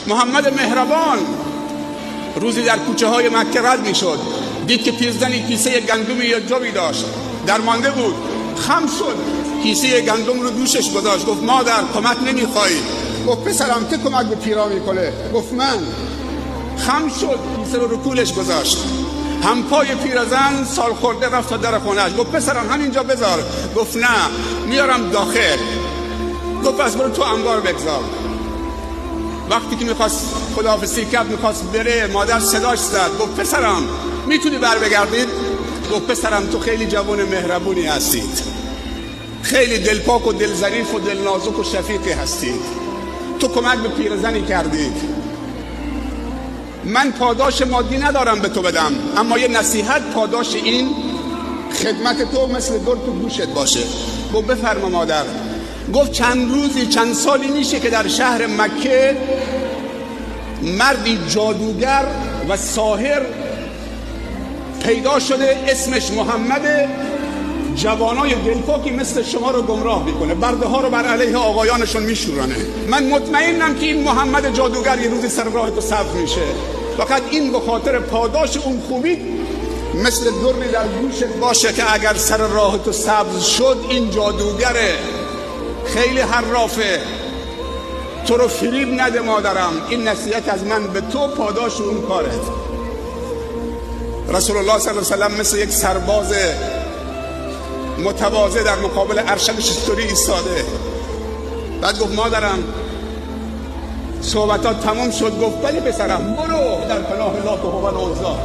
محمد مهربان روزی در کوچه های مکه رد می شد، دید که پیرزنی کیسه گندم یا جوی داشت، درمانده بود، خم شد، کیسه گندم رو دوشش گذاشت، گفت مادر کمک نمیخوایی؟ گفت پسرم که کمک به پیرا میکنه؟ گفت من. خم شد، کیسه رو کولش گذاشت، همپای پیرزن سال خورده رفت تا در خونهش، گفت پسرم همینجا بذار. گفت نه میارم داخل. گفت پس برو تو انبار بگذار. وقتی که میخواست خداحافظی کرد، میخواست بره، مادر صداش زد، گفت پسرم میتونی بر بگردید؟ گفت پسرم تو خیلی جوان مهربونی هستید، خیلی دلپاک و دل ظریف و دل نازک و شفیقی هستید، تو کمک به پیرزنی کردید، من پاداش مادی ندارم به تو بدم، اما یه نصیحت پاداش این خدمت تو مثل در تو گوشت باشه. گفت بفرما مادر. گفت چند سالی میشه که در شهر مکه مردی جادوگر و ساحر پیدا شده، اسمش محمد، جوانای دلپاکی مثل شما رو گمراه میکنه، برده ها رو بر علیه آقایانشون میشورانه. من مطمئنم که این محمد جادوگر یه روزی سر راه تو سبز میشه، فقط این به خاطر پاداش اون خوبی مثل دری در گوشت باشه که اگر سر راه تو سبز شد این جادوگره، خیلی حرافه، تو رو فریب نده مادرم، این نصیحت از من به تو، پاداش اون کارت. رسول الله صلی الله علیه و سلم مثل یک سرباز متواضع در مقابل ارشدش استوری ایستاده. بعد گفت مادرم صحبتات تمام شد؟ گفت بله پسرم، برو در پناه الله و هو العزا.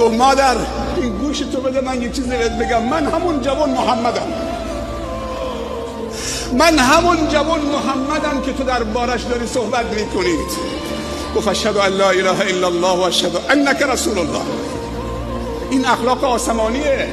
گفت مادر این گوش تو بده من یه چیزی بهت بگم، من همون جوان محمدم، من همون جوان محمدم که تو در بارش داری صحبت میکنید. گفت اشهد ان لا اله الا الله و اشهد انک رسول الله. این اخلاق آسمانیه.